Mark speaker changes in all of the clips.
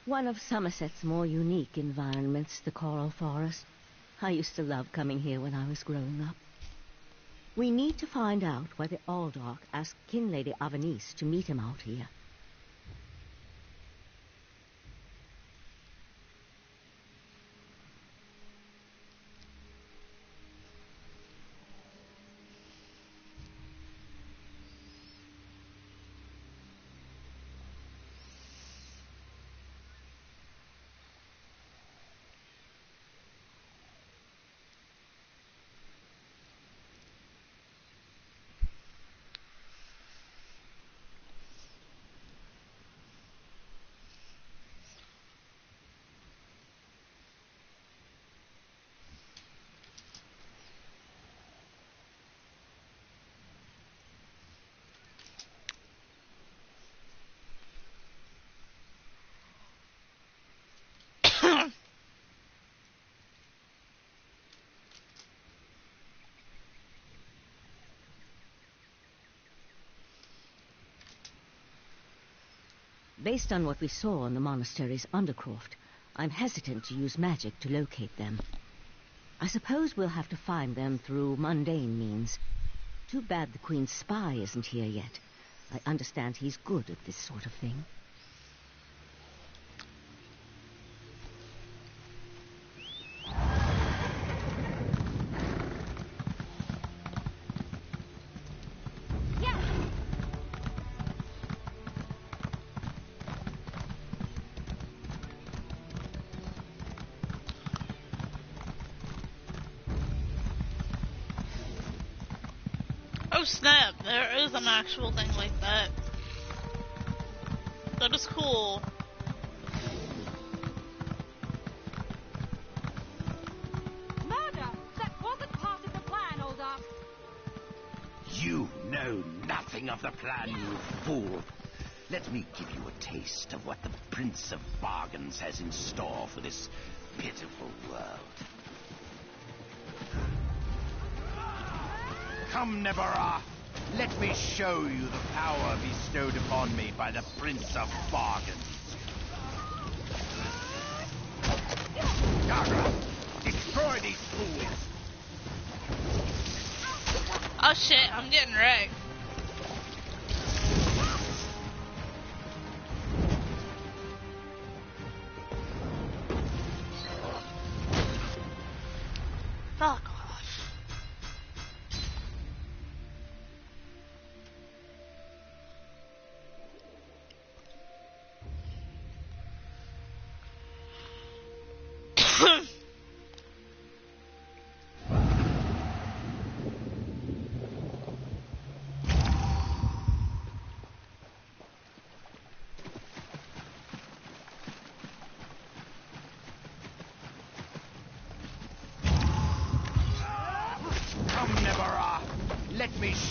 Speaker 1: One of Somerset's more unique environments, the coral forest. I used to love coming here when I was growing up. We need to find out whether Aldark asked Kin Lady Avanice to meet him out here. Based on what we saw in the monastery's undercroft, I'm hesitant to use magic to locate them. I suppose we'll have to find them through mundane means. Too bad the Queen's spy isn't here yet. I understand he's good at this sort of thing.
Speaker 2: Oh snap, there is an actual thing like that. That is cool.
Speaker 3: Murder! That wasn't part of the plan, Aldark.
Speaker 4: You know nothing of the plan, you fool. Let me give you a taste of what the Prince of Bargains has in store for this pitiful world. Come, Nebara. Let me show you the power bestowed upon me by the Prince of Bargains. Yagra, destroy these fools.
Speaker 2: Oh shit, I'm getting wrecked.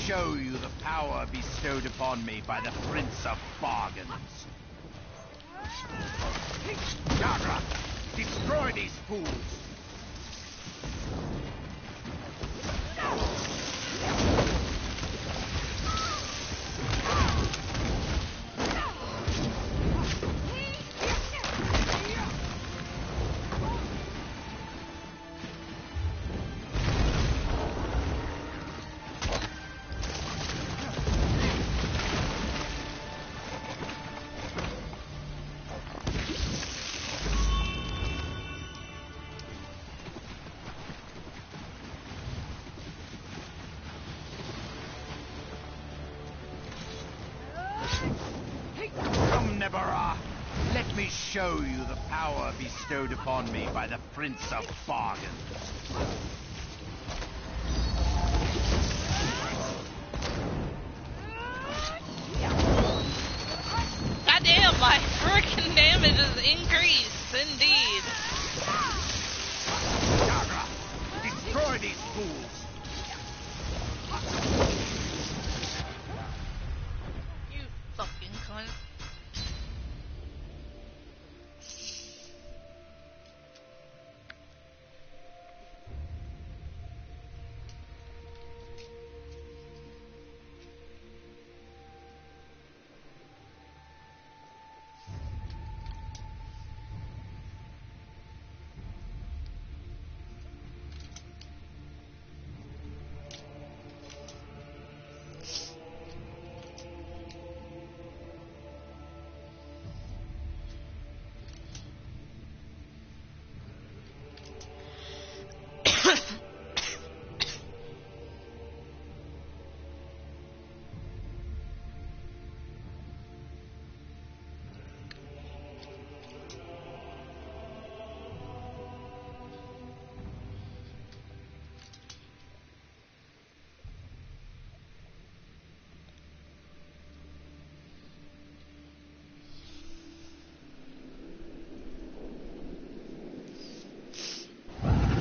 Speaker 4: show you the power bestowed upon me by the Prince of Bargains. Yagra, destroy these fools! Let me show you the power bestowed upon me by the Prince of Bargains.
Speaker 2: Goddamn, my freaking damage is increased, indeed.
Speaker 4: Yagra, destroy these fools!
Speaker 2: You fucking cunt.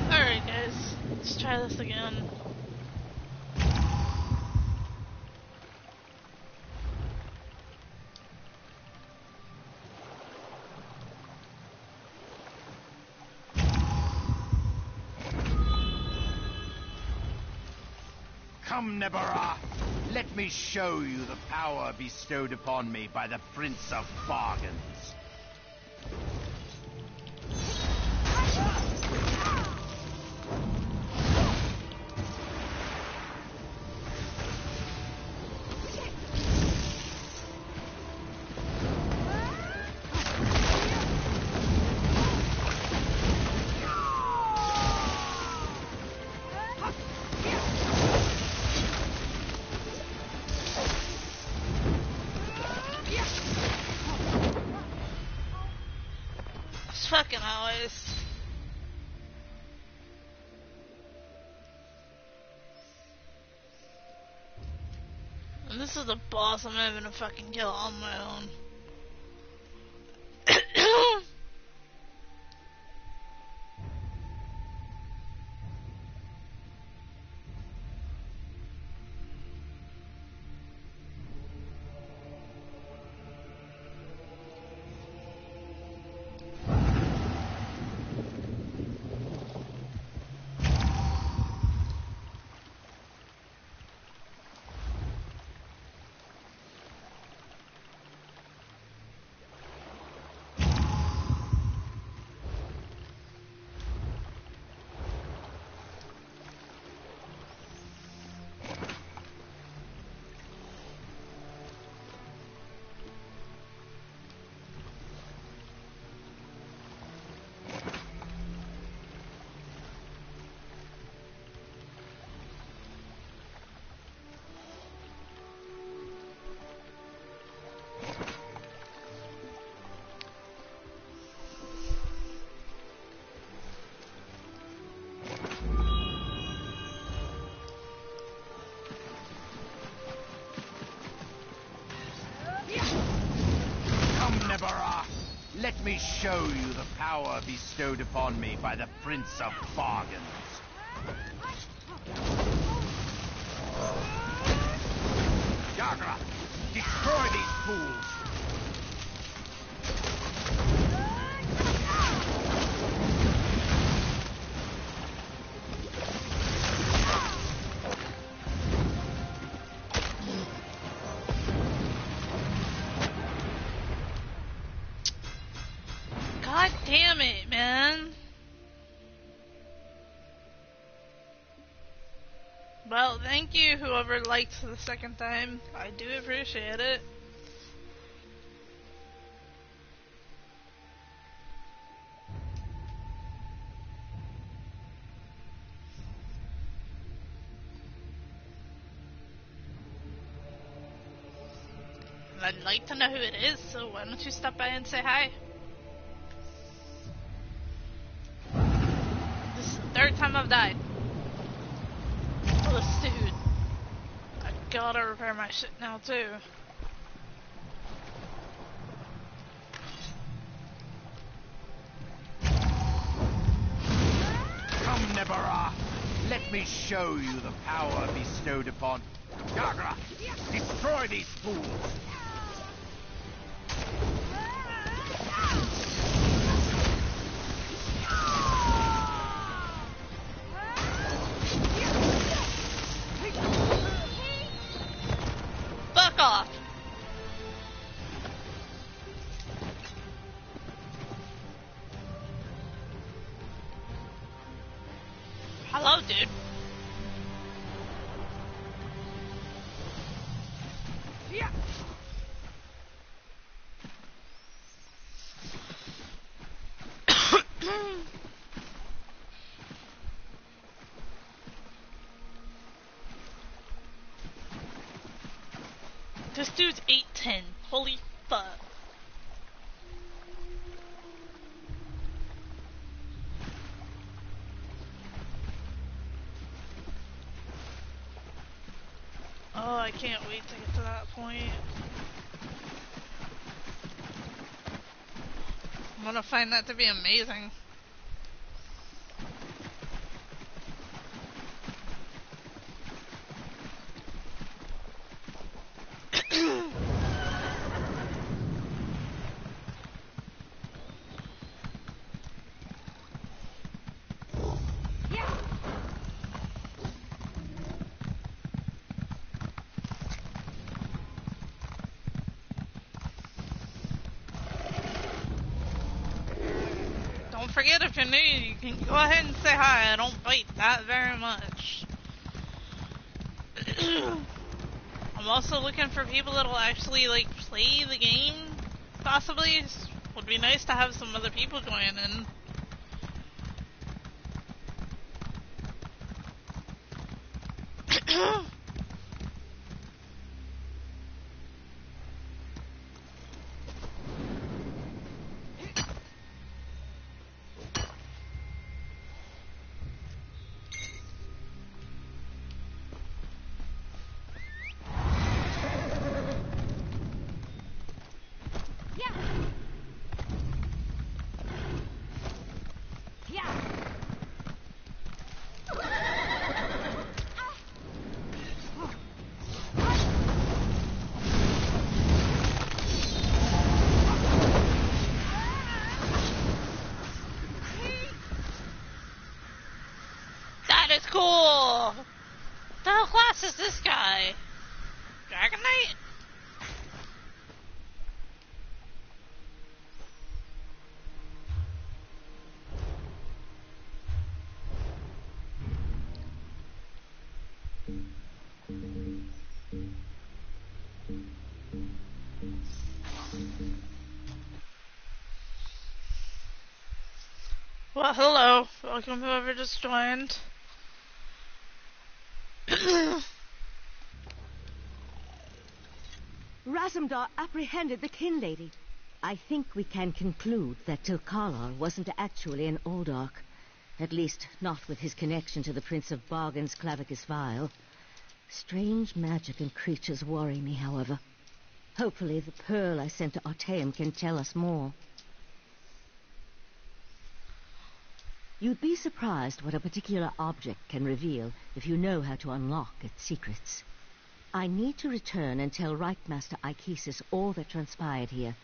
Speaker 2: Alright guys, let's try this again.
Speaker 4: Come, Nebara. Let me show you the power bestowed upon me by the Prince of Bargains.
Speaker 2: Fucking always. And this is the boss I'm having to fucking kill on my own. Let me show you the power bestowed upon me by the Prince of Bargains. fools!
Speaker 5: God damn it, man. Well, thank you, whoever liked the second time. I do appreciate it. I'd like to know who it is, so why don't you stop by and say hi? This is the third time I've died. Oh, dude. I gotta repair my shit now, too.
Speaker 2: Come, Nebara! Let me show you the power bestowed upon... Gagra! Destroy these fools!
Speaker 5: Fuck off! Hello, dude. This dude's 8'10". Holy fuck. Oh, I can't wait to get to that point. I'm gonna find that to be amazing. Don't forget, if you're new, you can go ahead and say hi. I don't bite that very much. I'm also looking for people that'll actually, like, play the game, possibly. Would be nice to have some other people join in. That is cool! The hell class is this guy? Dragon Knight? Well, hello. Welcome whoever just joined.
Speaker 1: Razumdar apprehended the kin lady. I think we can conclude that Tilkalar wasn't actually an Oldark. At least, not with his connection to the Prince of Bargain's Clavicus Vial. Strange magic and creatures worry me, however. Hopefully the pearl I sent to Artaeum can tell us more. You'd be surprised what a particular object can reveal if you know how to unlock its secrets. I need to return and tell Reichmaster Ikesis all that transpired here.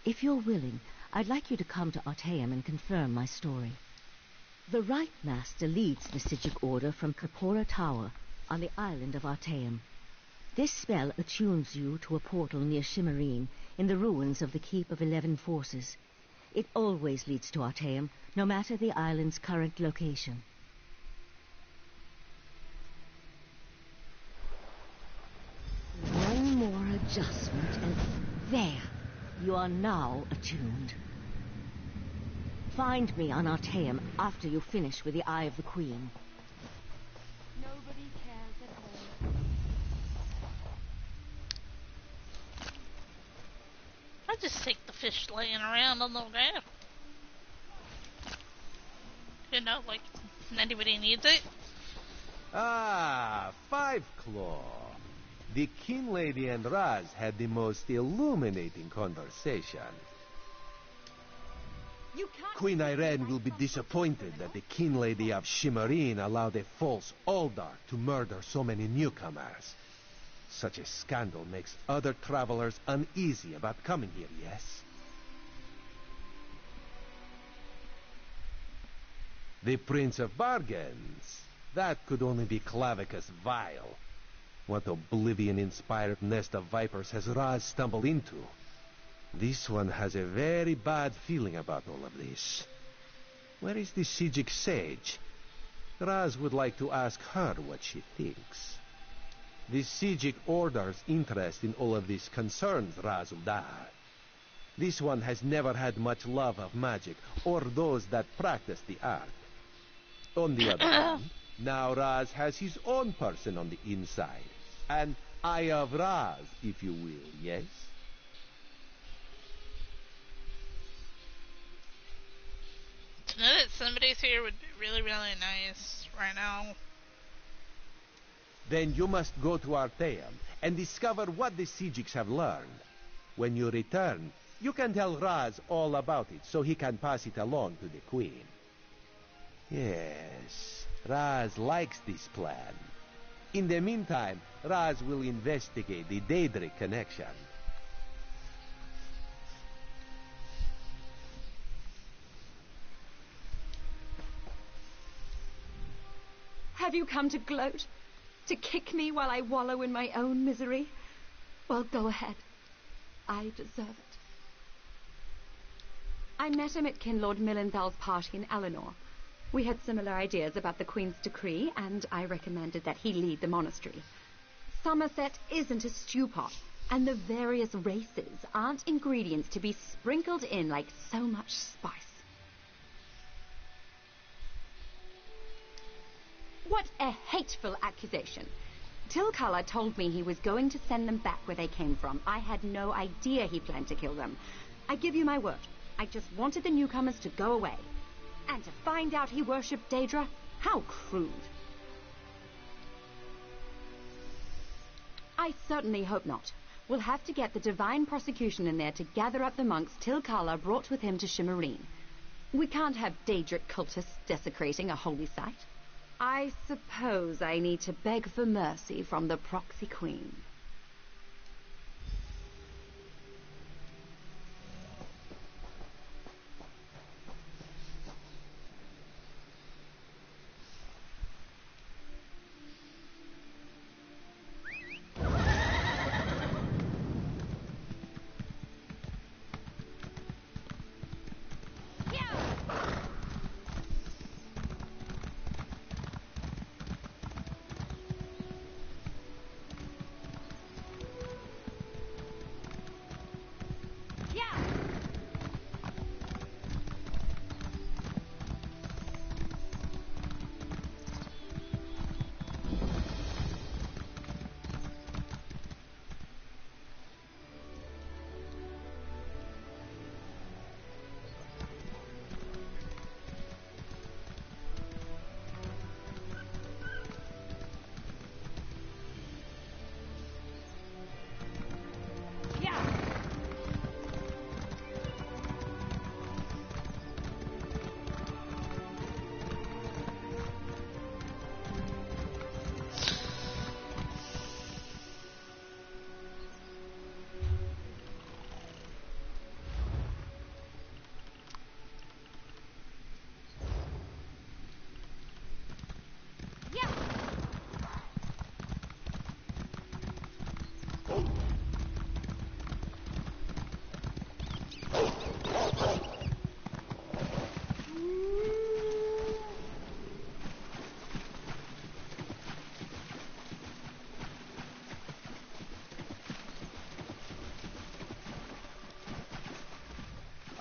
Speaker 1: If you're willing, I'd like you to come to Artaeum and confirm my story. The Reichmaster leads the Sijic Order from Kapora Tower on the island of Artaeum. This spell attunes you to a portal near Shimmerine in the ruins of the Keep of 11 Forces. It always leads to Artaeum, no matter the island's current location. One more adjustment and there, you are now attuned. Find me on Artaeum after you finish with the Eye of the Queen.
Speaker 3: Nobody cares at all.
Speaker 5: I just take the fish laying around on the ground. You know, like, anybody needs it.
Speaker 6: Ah, Five Claw. The King Lady and Raz had the most illuminating conversation.
Speaker 3: You can't.
Speaker 6: Queen Irene will be disappointed that the King Lady of Shimmerine allowed a false Aldar to murder so many newcomers. Such a scandal makes other travelers uneasy about coming here, yes? The Prince of Bargains. That could only be Clavicus Vile. What oblivion-inspired nest of vipers has Raz stumbled into? This one has a very bad feeling about all of this. Where is the Sijic Sage? Raz would like to ask her what she thinks. The Sijic Order's interest in all of this concerns Razudar. This one has never had much love of magic, or those that practice the art. On the other hand, now Raz has his own person on the inside. An Eye of Raz, if you will, yes?
Speaker 5: To know that somebody's here would be really, really nice right now.
Speaker 6: Then you must go to Artaeum and discover what the Sijics have learned. When you return, you can tell Raz all about it so he can pass it along to the Queen. Yes, Raz likes this plan. In the meantime, Raz will investigate the Daedric connection.
Speaker 7: Have you come to gloat? To kick me while I wallow in my own misery? Well, go ahead. I deserve it. I met him at Kinlord Millenthal's party in Eleanor. We had similar ideas about the Queen's decree, and I recommended that he lead the monastery. Summerset isn't a stew pot, and the various races aren't ingredients to be sprinkled in like so much spice. What a hateful accusation. Tilkala told me he was going to send them back where they came from. I had no idea he planned to kill them. I give you my word. I just wanted the newcomers to go away. And to find out he worshipped Daedra? How crude. I certainly hope not. We'll have to get the Divine Prosecution in there to gather up the monks Tilkala brought with him to Shimmerine. We can't have Daedric cultists desecrating a holy site. I suppose I need to beg for mercy from the proxy queen.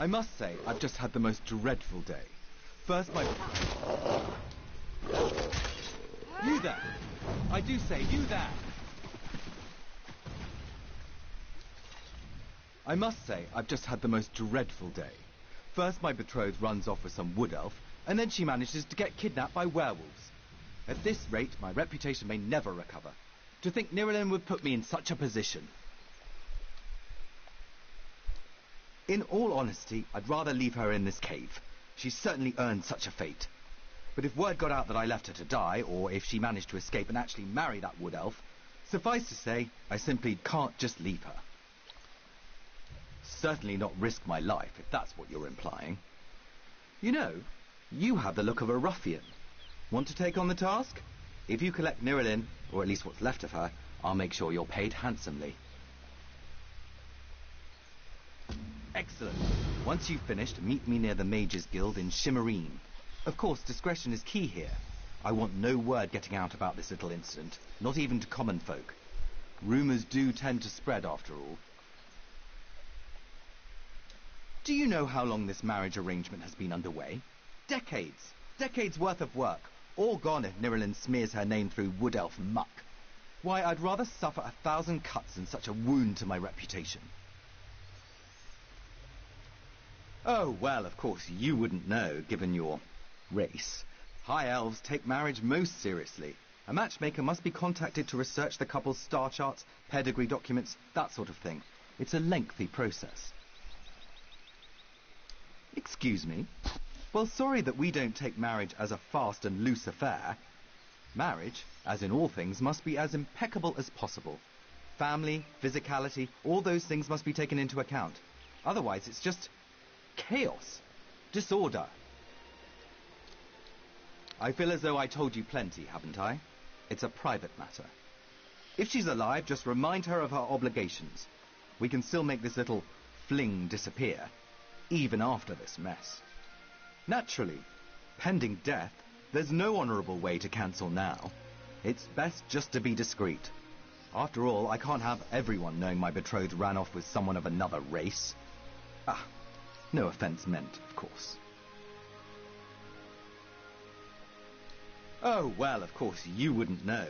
Speaker 8: I must say, I've just had the most dreadful day. First my... You there! I do say, you there! I must say, I've just had the most dreadful day. First my betrothed runs off with some wood elf, and then she manages to get kidnapped by werewolves. At this rate, my reputation may never recover. To think Nirelin would put me in such a position. In all honesty, I'd rather leave her in this cave. She's certainly earned such a fate. But if word got out that I left her to die, or if she managed to escape and actually marry that wood elf, suffice to say, I simply can't just leave her. Certainly not risk my life, if that's what you're implying. You know, you have the look of a ruffian. Want to take on the task? If you collect Nirelin, or at least what's left of her, I'll make sure you're paid handsomely. Excellent. Once you've finished, meet me near the Mages Guild in Shimmerine. Of course, discretion is key here. I want no word getting out about this little incident, not even to common folk. Rumours do tend to spread, after all. Do you know how long this marriage arrangement has been underway? Decades. Decades worth of work. All gone if Nirelin smears her name through wood elf muck. Why, I'd rather suffer 1,000 cuts than such a wound to my reputation. Oh, well, of course, you wouldn't know, given your race. High elves take marriage most seriously. A matchmaker must be contacted to research the couple's star charts, pedigree documents, that sort of thing. It's a lengthy process. Excuse me? Well, sorry that we don't take marriage as a fast and loose affair. Marriage, as in all things, must be as impeccable as possible. Family, physicality, all those things must be taken into account. Otherwise, it's just chaos, disorder. I feel as though I told you plenty, haven't I? It's a private matter. If she's alive, just remind her of her obligations. We can still make this little fling disappear, even after this mess. Naturally, pending death, there's no honourable way to cancel now. It's best just to be discreet. After all, I can't have everyone knowing my betrothed ran off with someone of another race. Ah, no offence meant, of course. Oh, well, of course, you wouldn't know.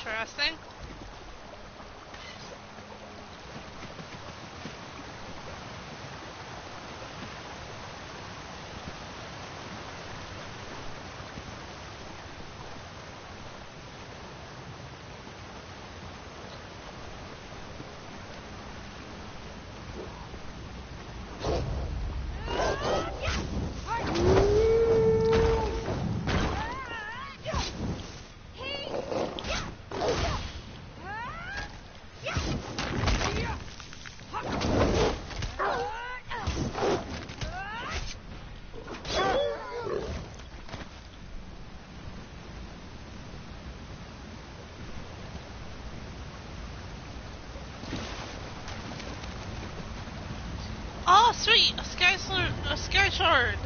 Speaker 5: Interesting. Oh, sweet! A sky shard!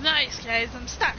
Speaker 5: Nice, guys, I'm stuck.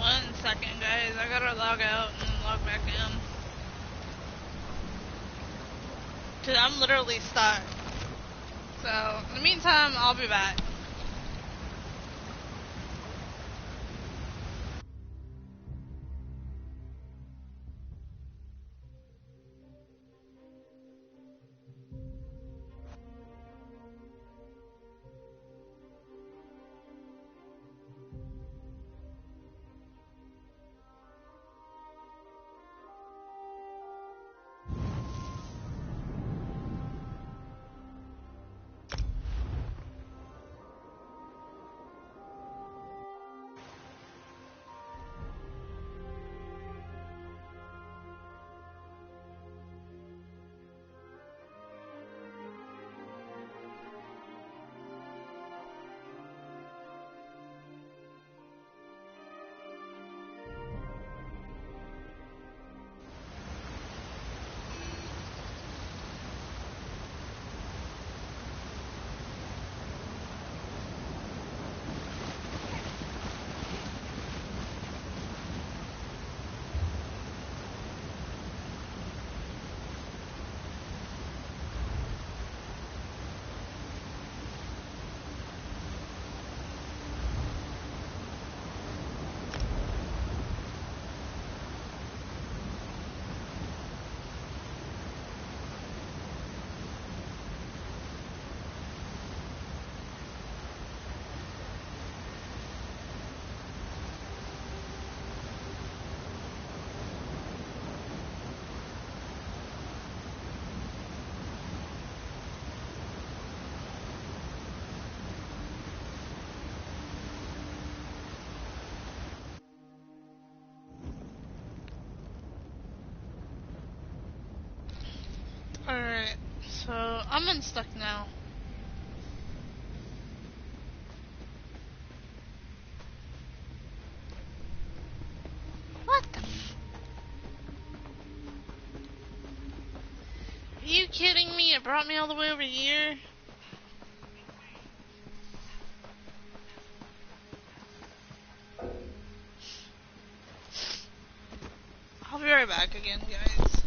Speaker 5: One second, guys. I gotta log out and then log back in. Cause I'm literally stuck. So, in the meantime, I'll be back. I'm unstuck now. What the Are you kidding me? It brought me all the way over here? I'll be right back again, guys.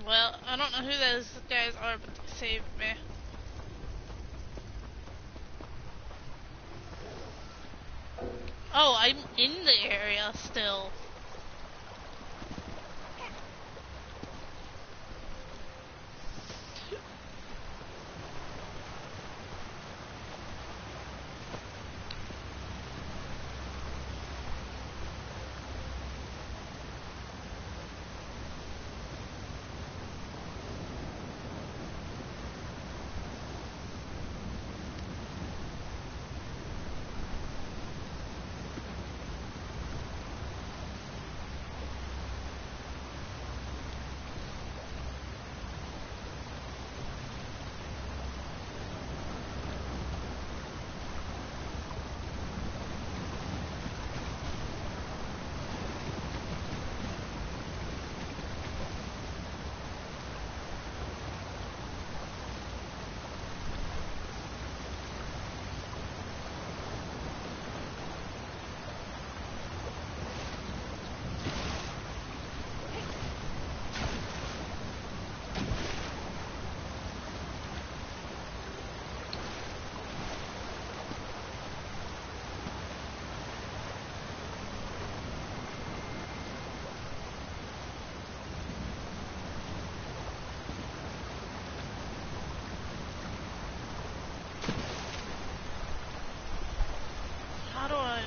Speaker 5: Well, I don't know who those guys are, but they saved me. Oh, I'm in the area still.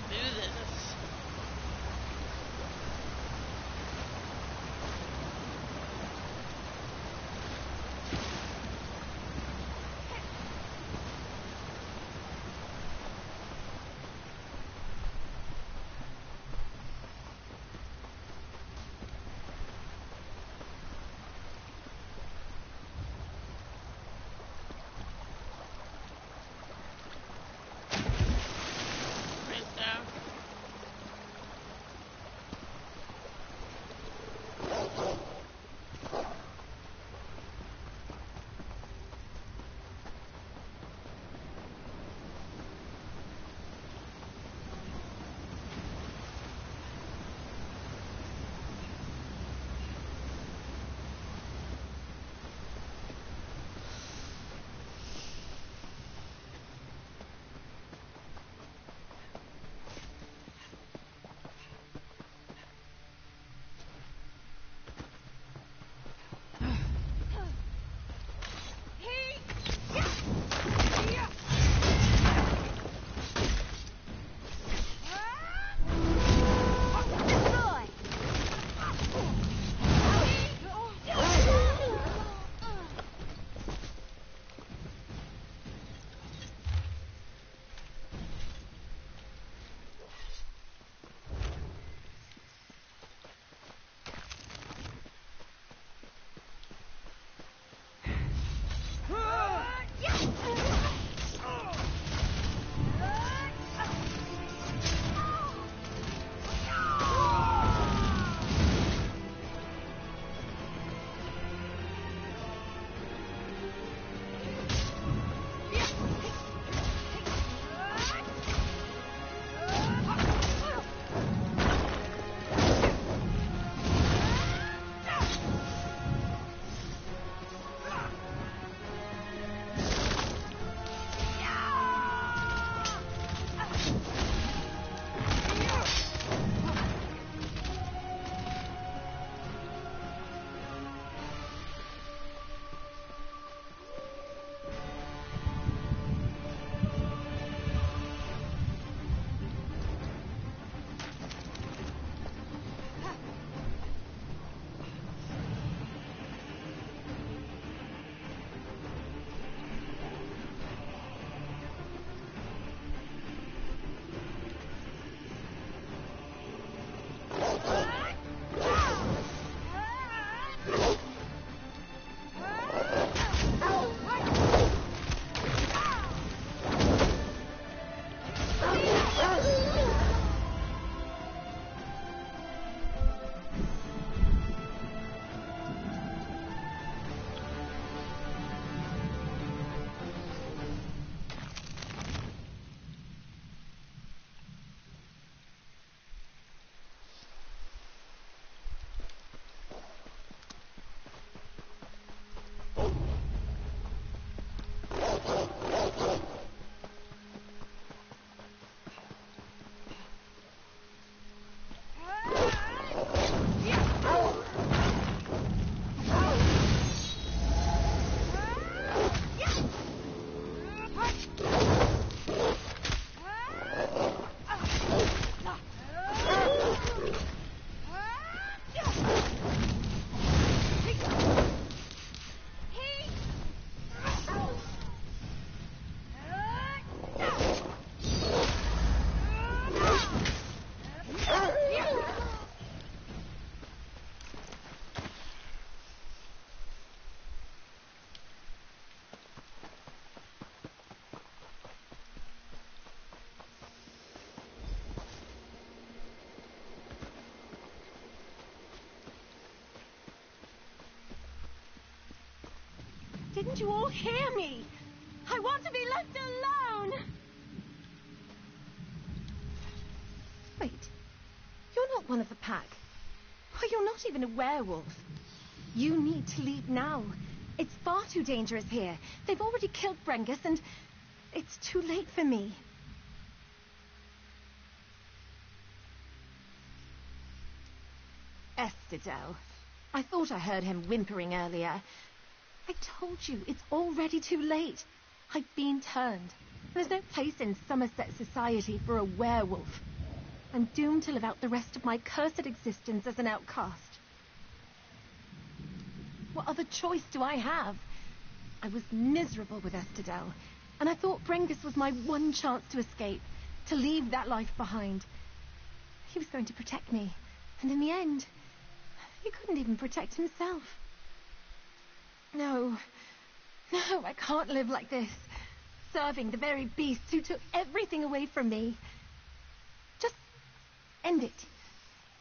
Speaker 5: do this.
Speaker 7: Didn't you all hear me? I want to be left alone! Wait, you're not one of the pack. Why, you're not even a werewolf. You need to leave now. It's far too dangerous here. They've already killed Brengus, and it's too late for me. Estidel. I thought I heard him whimpering earlier. I told you, it's already too late. I've been turned. There's no place in Summerset society for a werewolf.
Speaker 9: I'm doomed to live out the rest of my cursed existence as an outcast. What other choice do I have? I was miserable with Estadel, and I thought Brengus was my one chance to escape, to leave that life behind. He was going to protect me, and in the end, he couldn't even protect himself. No, I can't live like this, serving the very beasts who took everything away from me. Just end it,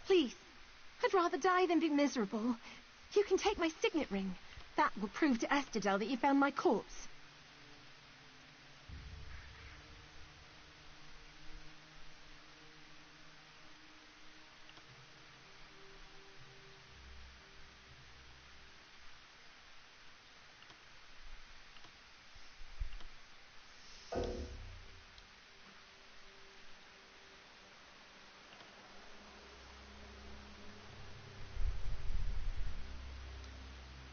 Speaker 9: please. I'd rather die than be miserable. You can take my signet ring. That will prove to Estadel that you found my corpse.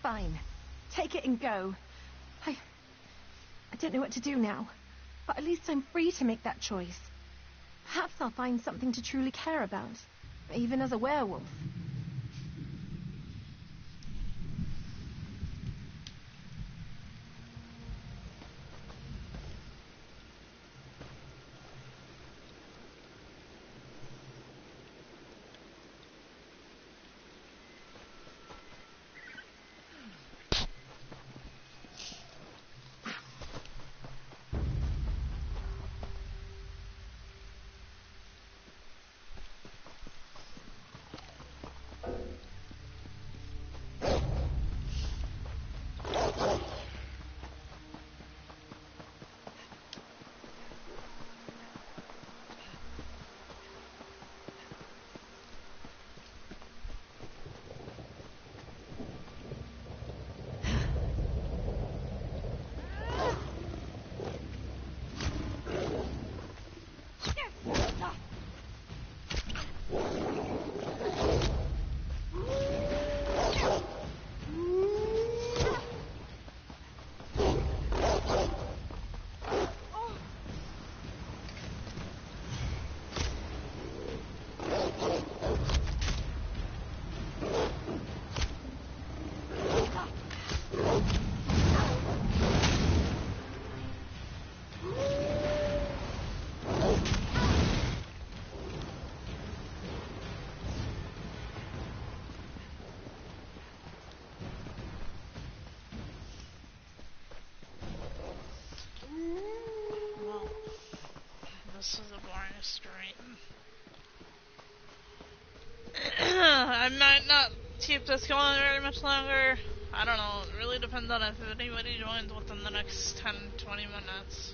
Speaker 9: Fine. Take it and go. I don't know what to do now. But at least I'm free to make that choice. Perhaps I'll find something to truly care about. Even as a werewolf.
Speaker 5: This is a boring stream. I might not keep this going very much longer. I don't know. It really depends on if anybody joins within the next 10-20 minutes.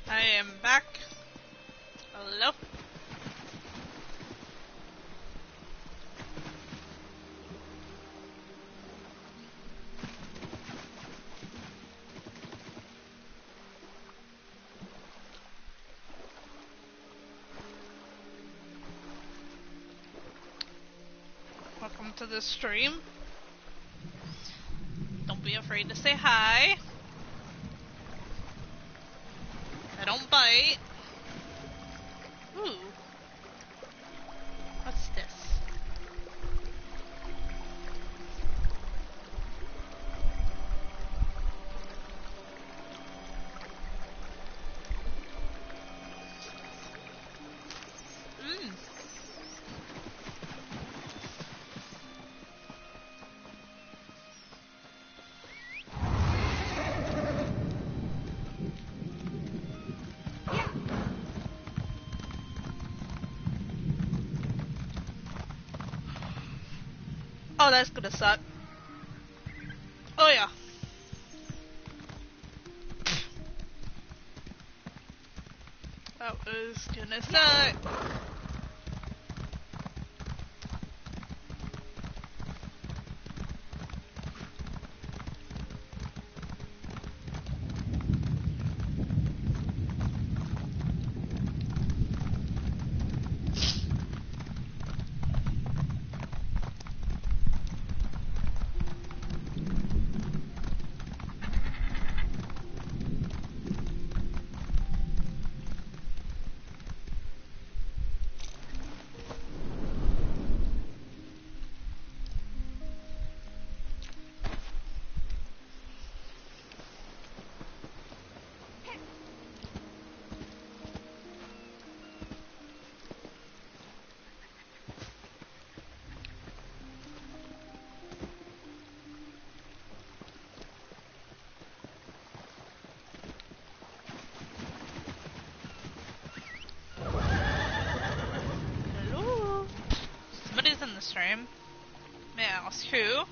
Speaker 5: I am back. Hello? Welcome to the stream. Don't be afraid to say hi. I don't bite. Ooh. What's this? Mmm. Oh, that's gonna suck. Oh yeah. That was gonna suck. Hello? Somebody's in the stream. May I ask who?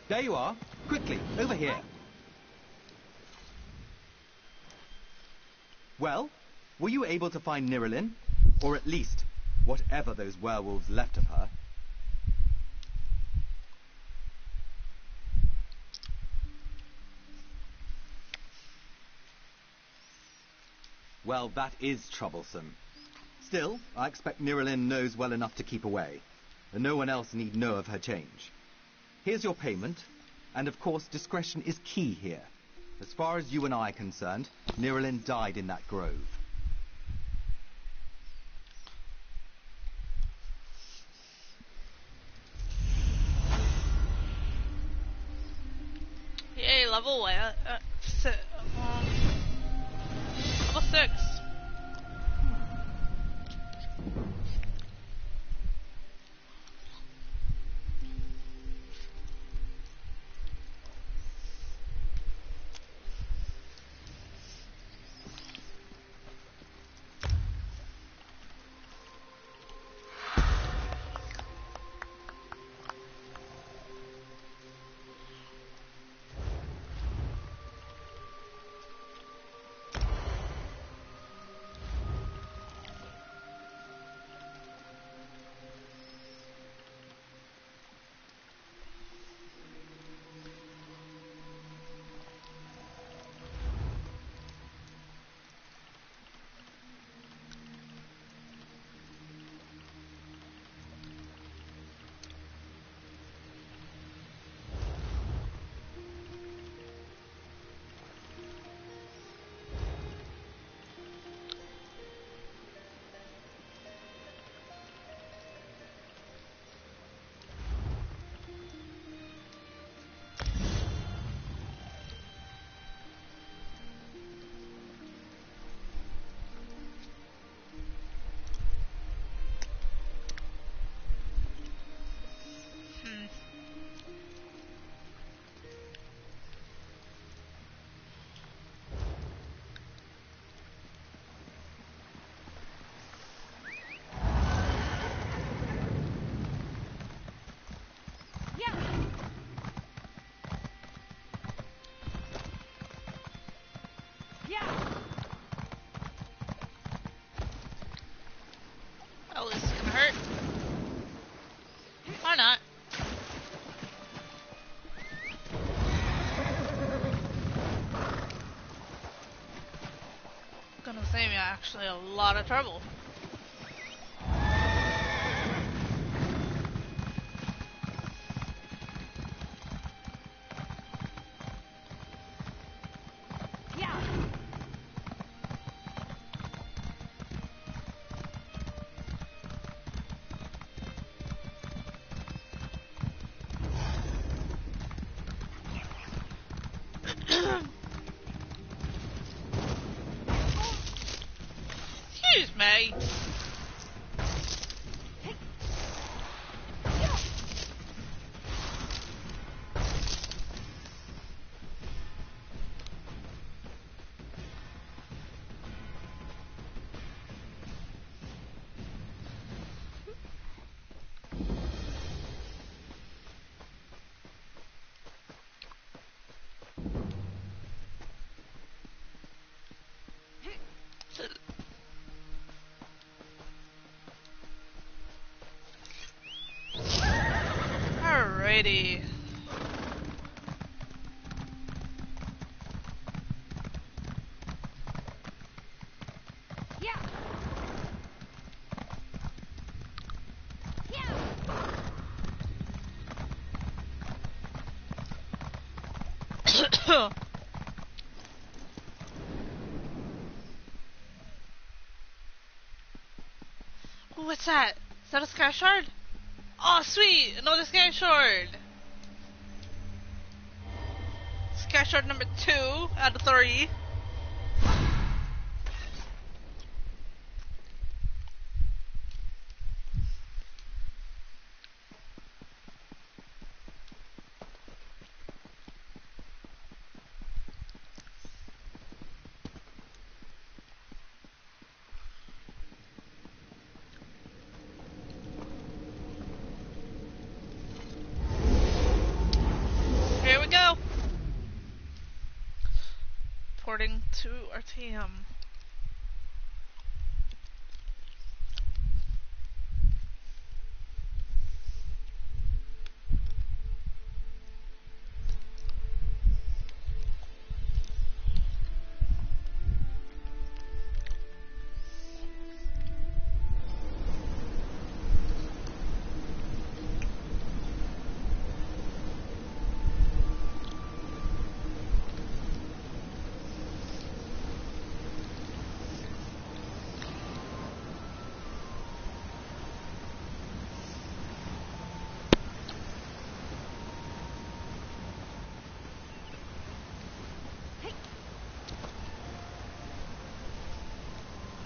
Speaker 8: There you are. Quickly, over here. Well, were you able to find Nirelin? Or at least, whatever those werewolves left of her? Well, that is troublesome. Still, I expect Nirelin knows well enough to keep away, and no one else need know of her change. Here's your payment, and of course discretion is key here. As far as you and I are concerned, Nirelin died in that grove.
Speaker 5: Yay, level level 6. actually a lot of trouble. Excuse me. Alrighty. Ooh, what's that? Is that a sky shard? Oh, sweet! Another sky shard! Sky shard number 2 out of 3. Here we go! Porting to RTM.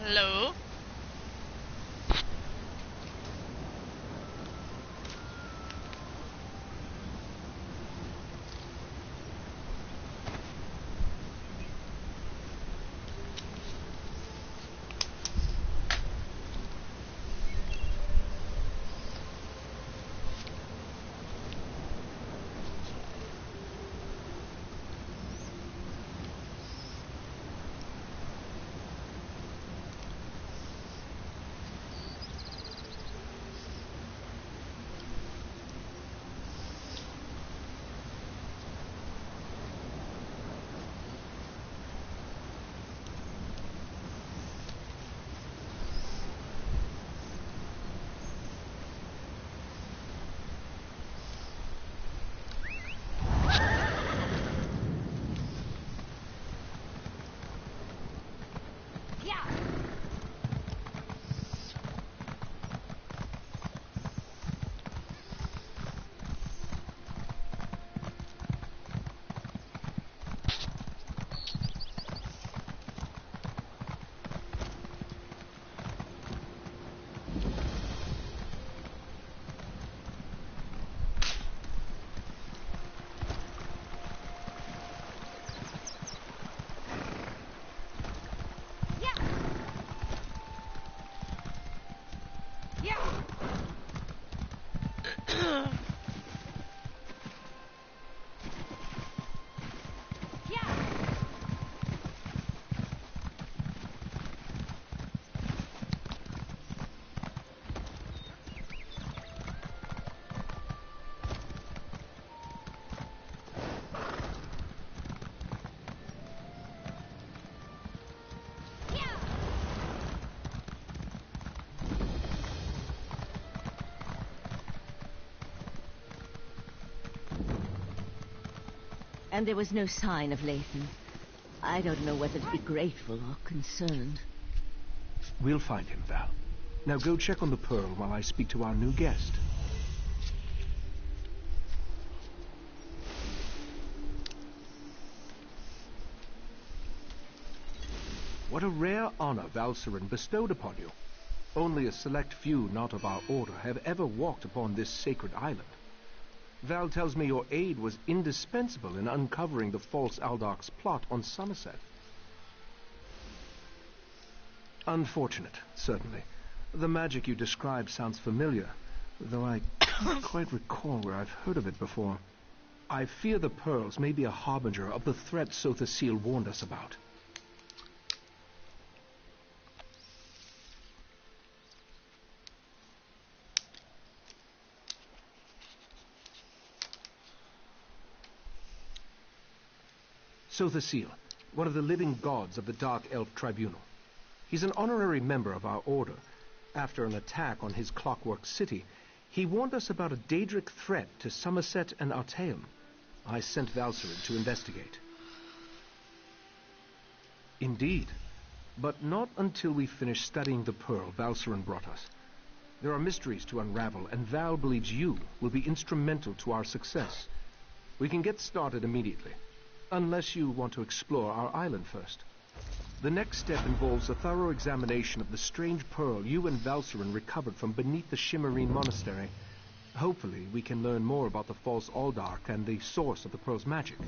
Speaker 5: Hello?
Speaker 1: And there was no sign of Lathan. I don't know whether to be grateful or concerned.
Speaker 10: We'll find him, Val. Now go check on the Pearl while I speak to our new guest. What a rare honor Valcerin bestowed upon you. Only a select few not of our order have ever walked upon this sacred island. Val tells me your aid was indispensable in uncovering the false Aldarch's plot on Summerset. Unfortunate, certainly. The magic you describe sounds familiar, though I can't quite recall where I've heard of it before. I fear the pearls may be a harbinger of the threat Sotha Seal warned us about. Sotha Seal, one of the living gods of the Dark Elf Tribunal. He's an honorary member of our order. After an attack on his Clockwork City, he warned us about a Daedric threat to Summerset and Artaeum. I sent Valcerin to investigate. Indeed, but not until we finish studying the Pearl Valcerin brought us. There are mysteries to unravel, and Val believes you will be instrumental to our success. We can get started immediately, unless you want to explore our island first. The next step involves a thorough examination of the strange pearl you and Valcerin recovered from beneath the Shimmerine Monastery. Hopefully, we can learn more about the false Aldarch and the source of the pearl's magic.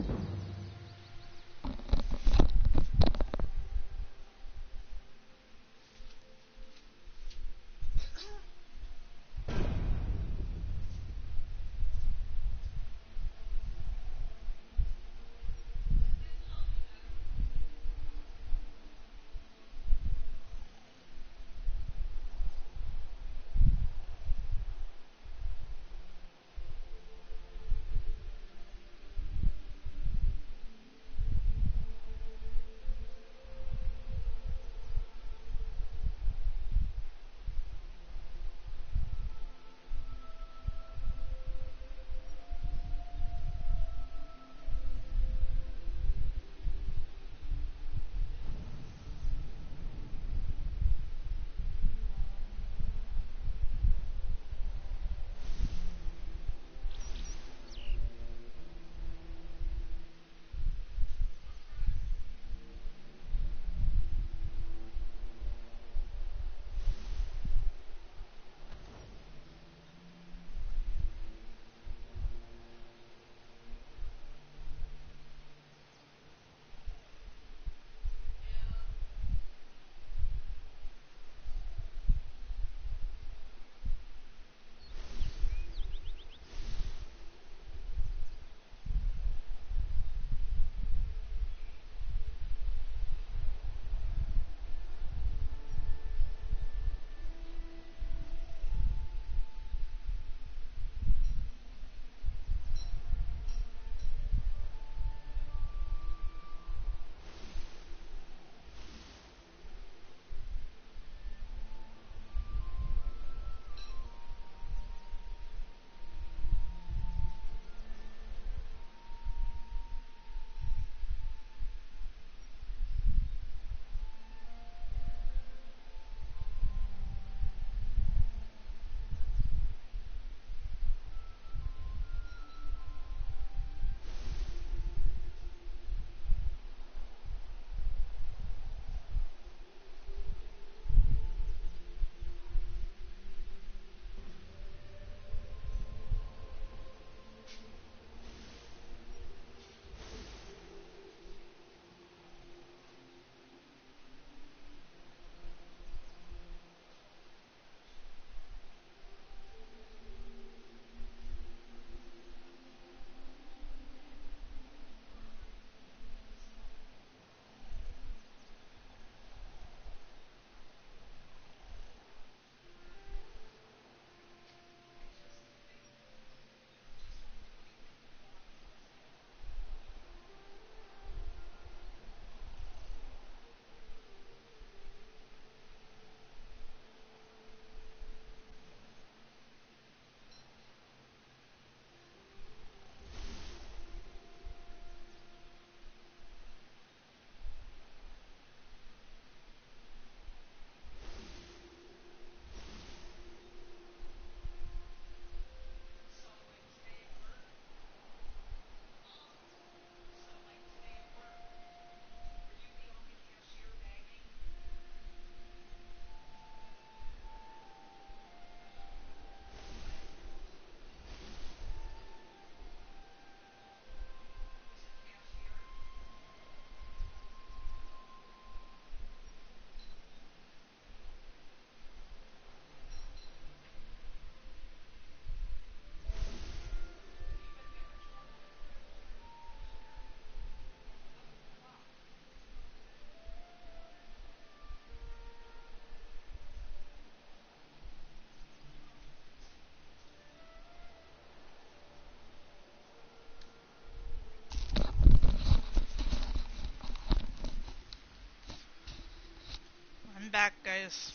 Speaker 5: guys...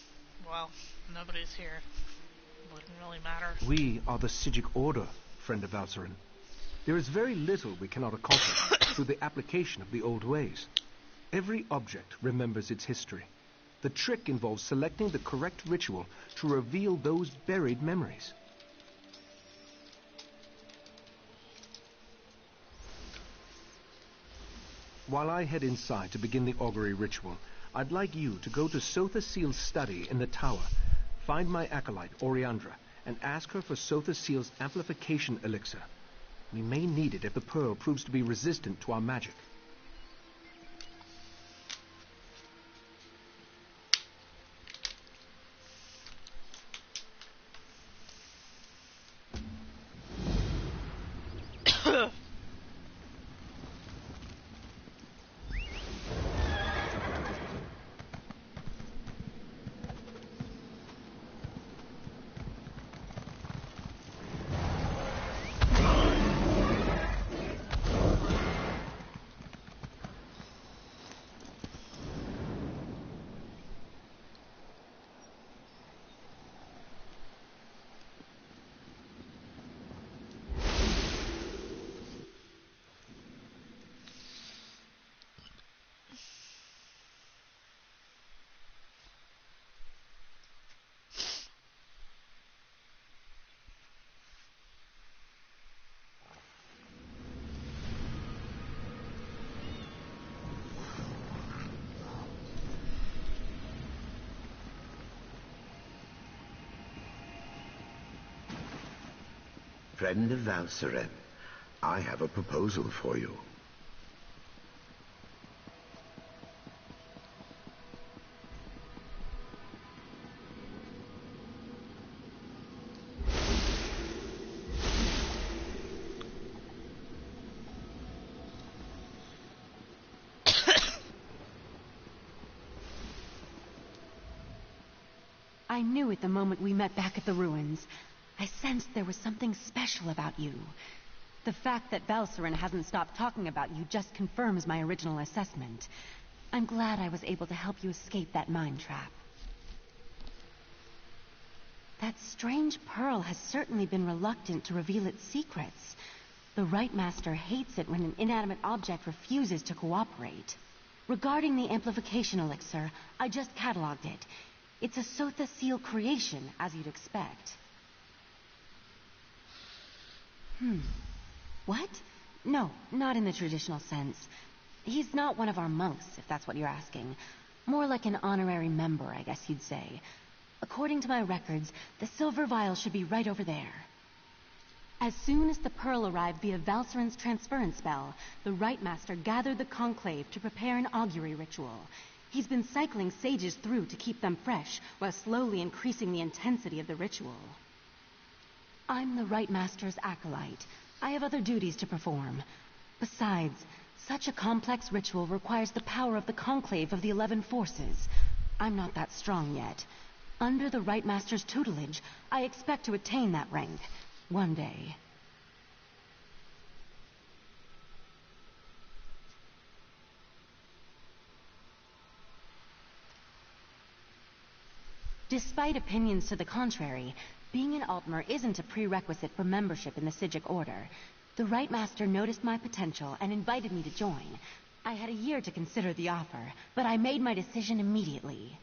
Speaker 5: Well, nobody's here. Wouldn't really matter.
Speaker 10: We are the Sijic Order, friend of Valcerin. There is very little we cannot accomplish through the application of the old ways. Every object remembers its history. The trick involves selecting the correct ritual to reveal those buried memories. While I head inside to begin the augury ritual, I'd like you to go to Sotha Seal's study in the tower, find my acolyte, Oriandra, and ask her for Sotha Seal's amplification elixir. We may need it if the pearl proves to be resistant to our magic.
Speaker 4: Friend of Valcerin, I have a proposal for you.
Speaker 11: I knew it the moment we met back at the ruins. I sensed there was something special about you. The fact that Valcerin hasn't stopped talking about you just confirms my original assessment. I'm glad I was able to help you escape that mind trap. That strange pearl has certainly been reluctant to reveal its secrets. The Rite Master hates it when an inanimate object refuses to cooperate. Regarding the amplification elixir, I just cataloged it. It's a Sotha Seal creation, as you'd expect. What? No, not in the traditional sense. He's not one of our monks, if that's what you're asking. More like an honorary member, I guess you'd say. According to my records, the silver vial should be right over there. As soon as the pearl arrived via Valcerin's transference spell, the Rite Master gathered the conclave to prepare an augury ritual. He's been cycling sages through to keep them fresh, while slowly increasing the intensity of the ritual. I'm the Rite Master's acolyte. I have other duties to perform. Besides, such a complex ritual requires the power of the conclave of the 11 forces. I'm not that strong yet. Under the Rite Master's tutelage, I expect to attain that rank. One day. Despite opinions to the contrary, being an Altmer isn't a prerequisite for membership in the Sijic Order. The Rite Master noticed my potential and invited me to join. I had a year to consider the offer, but I made my decision immediately.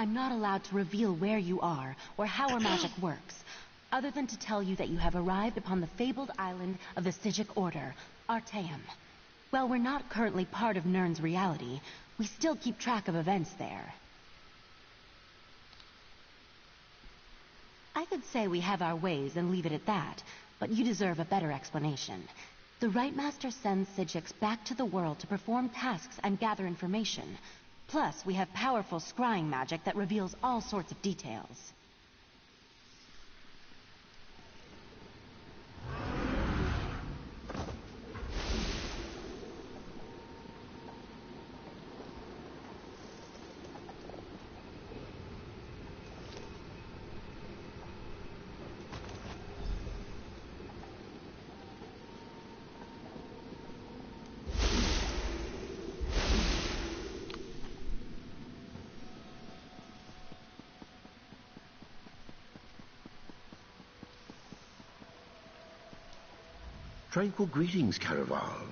Speaker 11: I'm not allowed to reveal where you are or how our magic works, other than to tell you that you have arrived upon the fabled island of the Sijic Order, Artaeum. While we're not currently part of Nirn's reality, we still keep track of events there. I could say we have our ways and leave it at that, but you deserve a better explanation. The Rite Master sends Sijics back to the world to perform tasks and gather information. Plus, we have powerful scrying magic that reveals all sorts of details.
Speaker 4: Tranquil greetings, Caraval.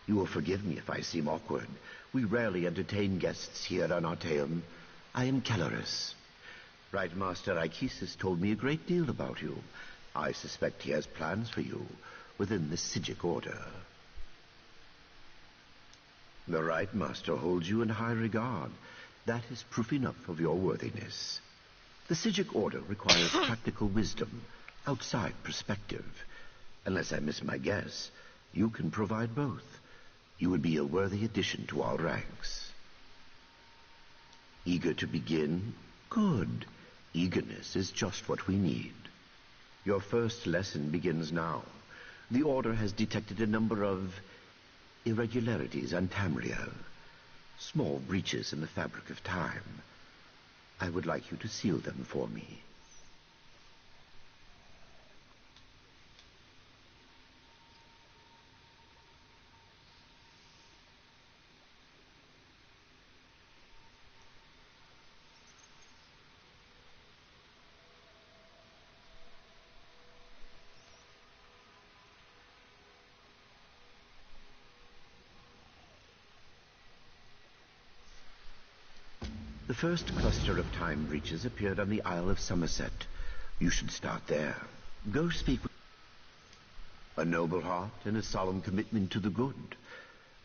Speaker 4: You will forgive me if I seem awkward. We rarely entertain guests here on Artaeum. I am Caloris. Right Master Ichesis told me a great deal about you. I suspect he has plans for you within the Psijic Order. The Right Master holds you in high regard. That is proof enough of your worthiness. The Psijic Order requires practical wisdom, outside perspective. Unless I miss my guess, you can provide both. You would be a worthy addition to our ranks. Eager to begin? Good. Eagerness is just what we need. Your first lesson begins now. The Order has detected a number of irregularities on Tamriel. Small breaches in the fabric of time. I would like you to seal them for me. The first cluster of time breaches appeared on the Isle of Summerset. You should start there. Go speak with a noble heart and a solemn commitment to the good.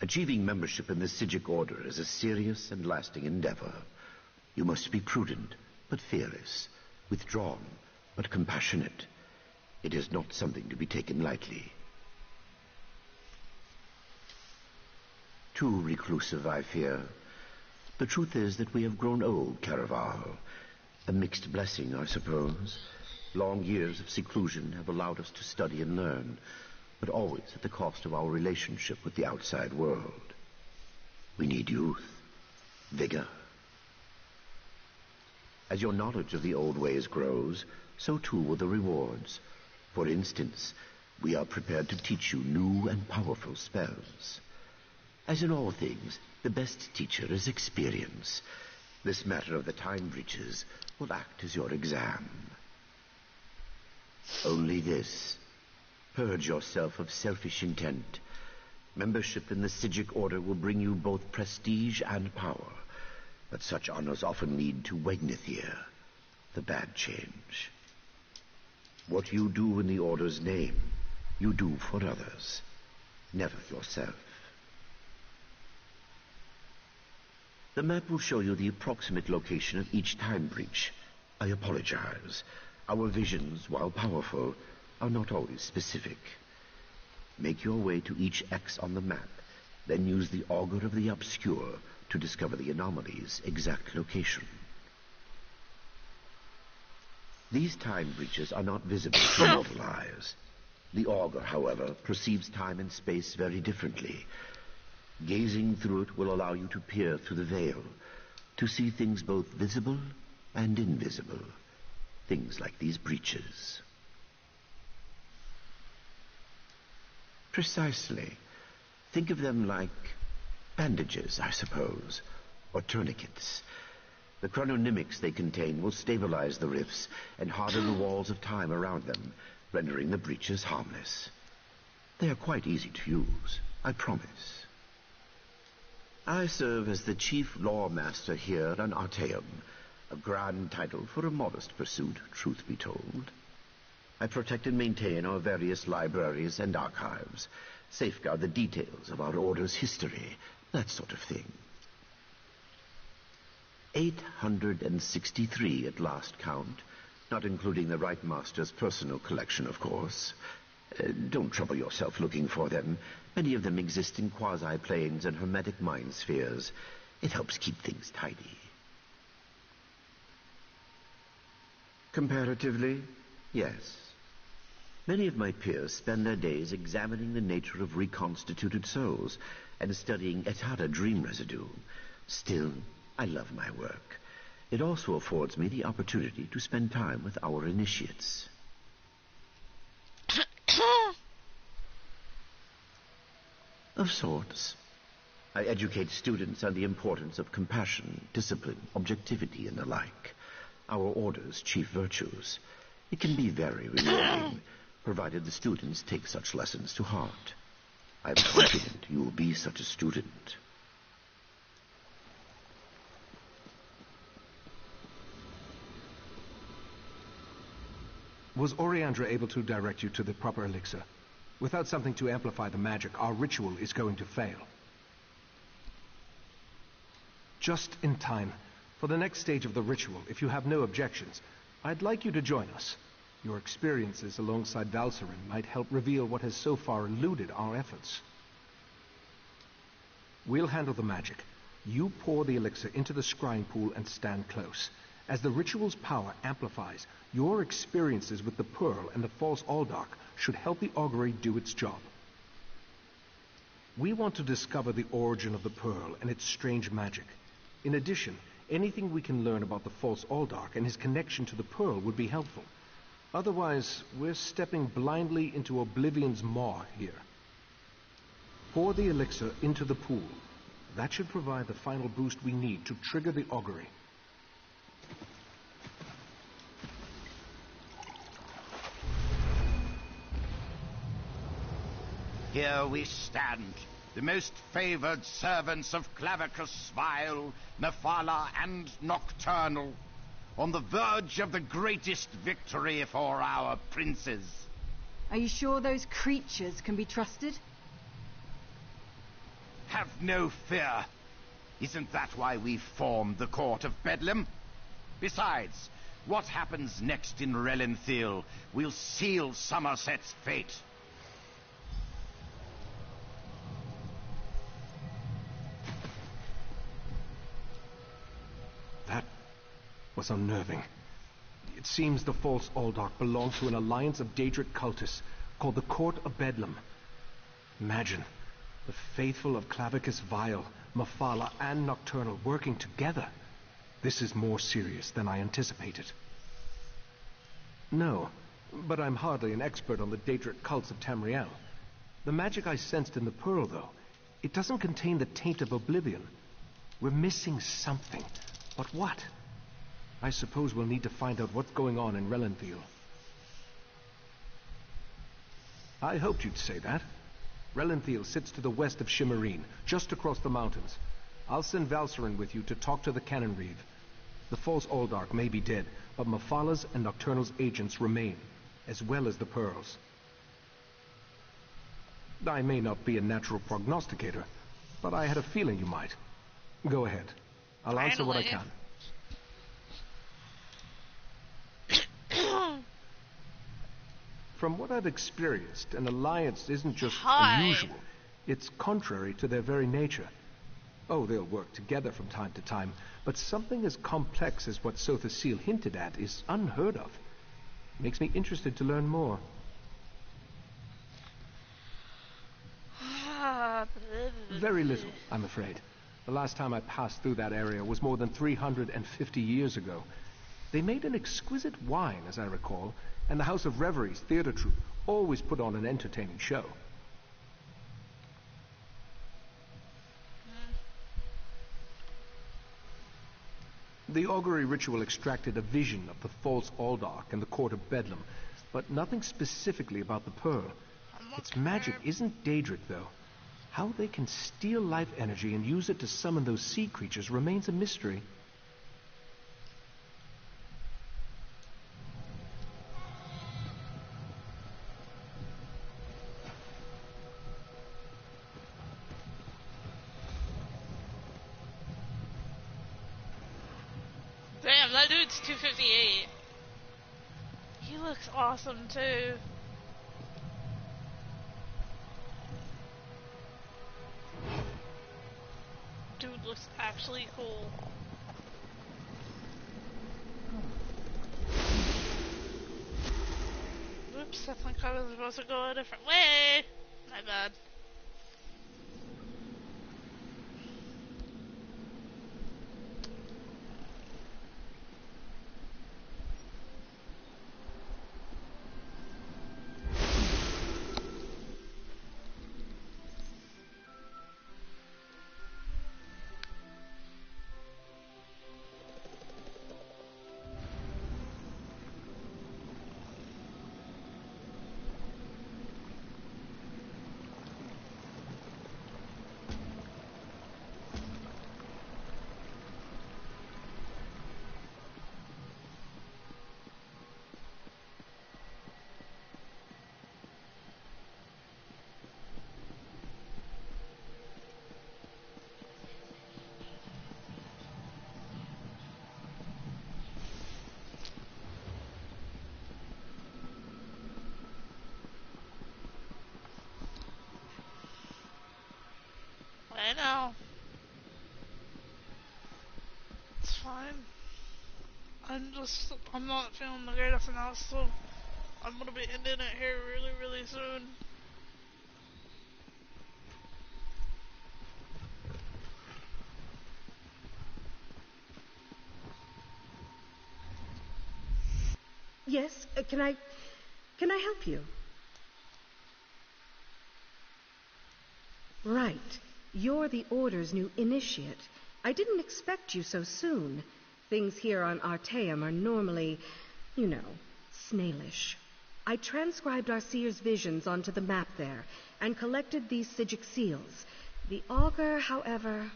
Speaker 4: Achieving membership in the Psijic Order is a serious and lasting endeavor. You must be prudent, but fearless, withdrawn, but compassionate. It is not something to be taken lightly. Too reclusive, I fear. The truth is that we have grown old, Caraval. A mixed blessing, I suppose. Long years of seclusion have allowed us to study and learn, but always at the cost of our relationship with the outside world. We need youth, vigor. As your knowledge of the old ways grows, so too will the rewards. For instance, we are prepared to teach you new and powerful spells. As in all things, the best teacher is experience. This matter of the time breaches will act as your exam. Only this. Purge yourself of selfish intent. Membership in the Psijic Order will bring you both prestige and power. But such honors often lead to Wegnithir, the bad change. What you do in the Order's name, you do for others, never yourself. The map will show you the approximate location of each time breach. I apologize. Our visions, while powerful, are not always specific. Make your way to each X on the map, then use the Augur of the Obscure to discover the anomaly's exact location. These time breaches are not visible to mortal eyes. The Augur, however, perceives time and space very differently. Gazing through it will allow you to peer through the veil, to see things both visible and invisible. Things like these breaches. Precisely. Think of them like bandages, I suppose, or tourniquets. The chrononymics they contain will stabilize the rifts and harden the walls of time around them, rendering the breaches harmless. They are quite easy to use, I promise. I serve as the chief law master here on Artaeum, a grand title for a modest pursuit, truth be told. I protect and maintain our various libraries and archives, safeguard the details of our Order's history, that sort of thing. 863 at last count, not including the Right Master's personal collection, of course. Don't trouble yourself looking for them. Many of them exist in quasi-planes and hermetic mind spheres. It helps keep things tidy. Comparatively, yes. Many of my peers spend their days examining the nature of reconstituted souls and studying Etara dream residue. Still, I love my work. It also affords me the opportunity to spend time with our initiates. Of sorts. I educate students on the importance of compassion, discipline, objectivity, and the like. Our Order's chief virtues. It can be very rewarding, provided the students take such lessons to heart. I'm confident you will be such a student.
Speaker 10: Was Oriandra able to direct you to the proper elixir? Without something to amplify the magic, our ritual is going to fail. Just in time. For the next stage of the ritual, if you have no objections, I'd like you to join us. Your experiences alongside Valserin might help reveal what has so far eluded our efforts. We'll handle the magic. You pour the elixir into the scrying pool and stand close. As the ritual's power amplifies, your experiences with the Pearl and the false Aldark should help the augury do its job. We want to discover the origin of the Pearl and its strange magic. In addition, anything we can learn about the false Aldark and his connection to the Pearl would be helpful. Otherwise, we're stepping blindly into Oblivion's maw here. Pour the elixir into the pool. That should provide the final boost we need to trigger the augury.
Speaker 2: Here we stand, the most favored servants of Clavicus Vile, Mephala, and Nocturnal, on the verge of the greatest victory for our princes.
Speaker 3: Are you sure those creatures can be trusted?
Speaker 2: Have no fear. Isn't that why we formed the Court of Bedlam? Besides, what happens next in Relenthil will seal Somerset's fate.
Speaker 10: That was unnerving. It seems the false Aldark belonged to an alliance of Daedric cultists called the Court of Bedlam. Imagine, the faithful of Clavicus Vile, Mephala, and Nocturnal working together. This is more serious than I anticipated. No, but I'm hardly an expert on the Daedric cults of Tamriel. The magic I sensed in the Pearl, though, it doesn't contain the taint of oblivion. We're missing something. But what? I suppose we'll need to find out what's going on in Relenthil. I hoped you'd say that. Relenthil sits to the west of Shimmerine, just across the mountains. I'll send Valserin with you to talk to the Cannon Reeve. The false Aldark may be dead, but Mephala's and Nocturnal's agents remain, as well as the Pearls. I may not be a natural prognosticator, but I had a feeling you might. Go ahead. I'll answer what I can. From what I've experienced, an alliance isn't just unusual. It's contrary to their very nature. Oh, they'll work together from time to time, but something as complex as what Sotha Seal hinted at is unheard of. Makes me interested to learn more. Very little, I'm afraid. The last time I passed through that area was more than 350 years ago. They made an exquisite wine, as I recall, and the House of Reveries theater troupe always put on an entertaining show. The augury ritual extracted a vision of the false Aldark and the Court of Bedlam, but nothing specifically about the Pearl. Its magic isn't Daedric, though. How they can steal life energy and use it to summon those sea creatures remains a mystery.
Speaker 5: Damn, that dude's 258. He looks awesome too. Dude looks actually cool. Oops, I think I was supposed to go a different way. My bad. I know. It's fine. I'm not feeling the greatest now, so I'm gonna be ending it here really, really soon.
Speaker 12: Yes, can I help you? Right. You're the Order's new initiate. I didn't expect you so soon. Things here on Arteum are normally, you know, snailish. I transcribed our seer's visions onto the map there and collected these Sigic seals. The augur, however...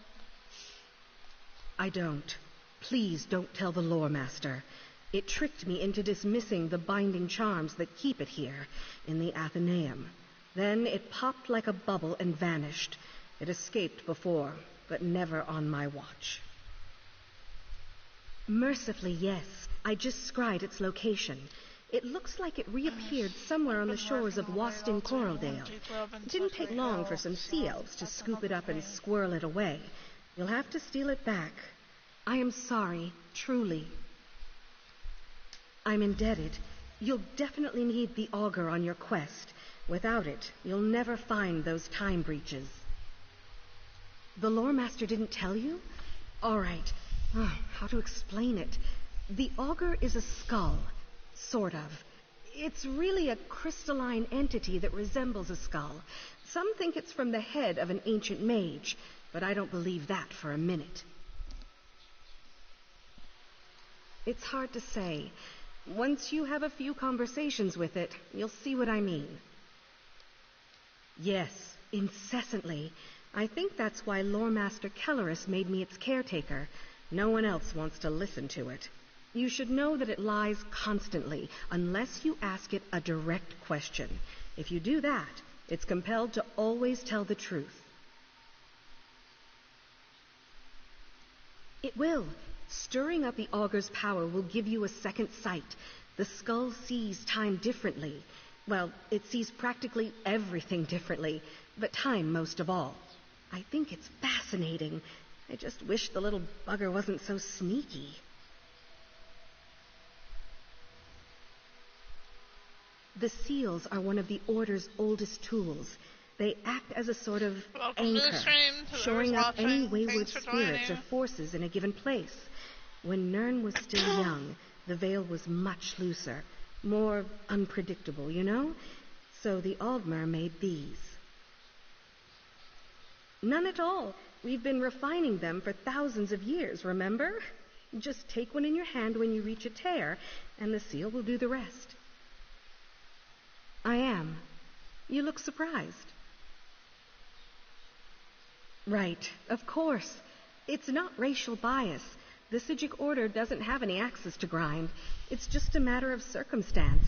Speaker 12: I don't. Please don't tell the lore master. It tricked me into dismissing the binding charms that keep it here in the Athenaeum. Then it popped like a bubble and vanished. It escaped before, but never on my watch. Mercifully, yes. I just scried its location. It looks like it reappeared somewhere on the shores of Waston Coraldale. It didn't take long for some sea elves to scoop it up and squirrel it away. You'll have to steal it back. I am sorry, truly. I'm indebted. You'll definitely need the augur on your quest. Without it, you'll never find those time breaches. The lore master didn't tell you? All right. How to explain it? The augur is a skull. Sort of. It's really a crystalline entity that resembles a skull. Some think it's from the head of an ancient mage, but I don't believe that for a minute. It's hard to say. Once you have a few conversations with it, you'll see what I mean. Yes, incessantly. I think that's why Lore Master Kellerus made me its caretaker. No one else wants to listen to it. You should know that it lies constantly, unless you ask it a direct question. If you do that, it's compelled to always tell the truth. It will. Stirring up the augur's power will give you a second sight. The skull sees time differently. Well, it sees practically everything differently, but time most of all. I think it's fascinating. I just wish the little bugger wasn't so sneaky. The seals are one of the Order's oldest tools. They act as a sort of anchor, shoring up any wayward spirits or forces in a given place. When Nern was still young, the veil was much looser, more unpredictable, you know? So the Augmer made these. None at all. We've been refining them for thousands of years, remember? Just take one in your hand when you reach a tear, and the seal will do the rest. I am. You look surprised. Right, of course. It's not racial bias. The Sigic Order doesn't have any axes to grind. It's just a matter of circumstance.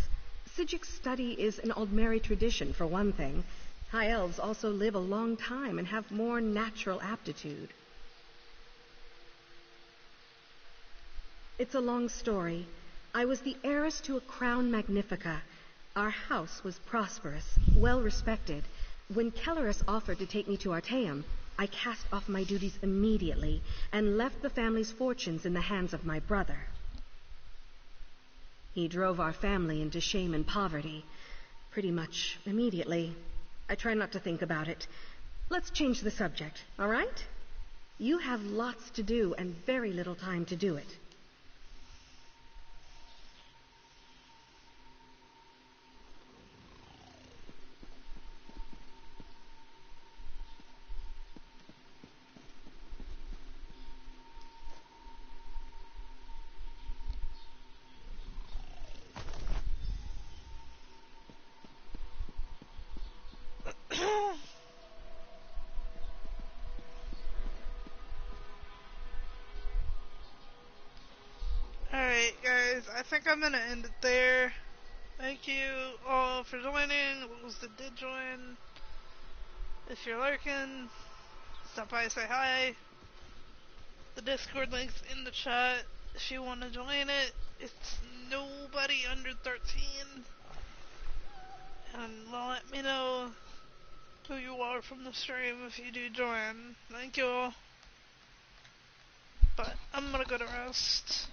Speaker 12: Sigic study is an Aldmeri tradition, for one thing. High elves also live a long time and have more natural aptitude. It's a long story. I was the heiress to a crown magnifica. Our house was prosperous, well respected. When Kellerus offered to take me to Arteum, I cast off my duties immediately and left the family's fortunes in the hands of my brother. He drove our family into shame and poverty, pretty much immediately. I try not to think about it. Let's change the subject, all right? You have lots to do and very little time to do it.
Speaker 5: Alright, guys, I think I'm gonna end it there. Thank you all for joining, those that did join. If you're lurking, stop by, say hi. The Discord link's in the chat if you want to join it. It's nobody under 13. And let me know who you are from the stream if you do join. Thank you all. But I'm gonna go to rest.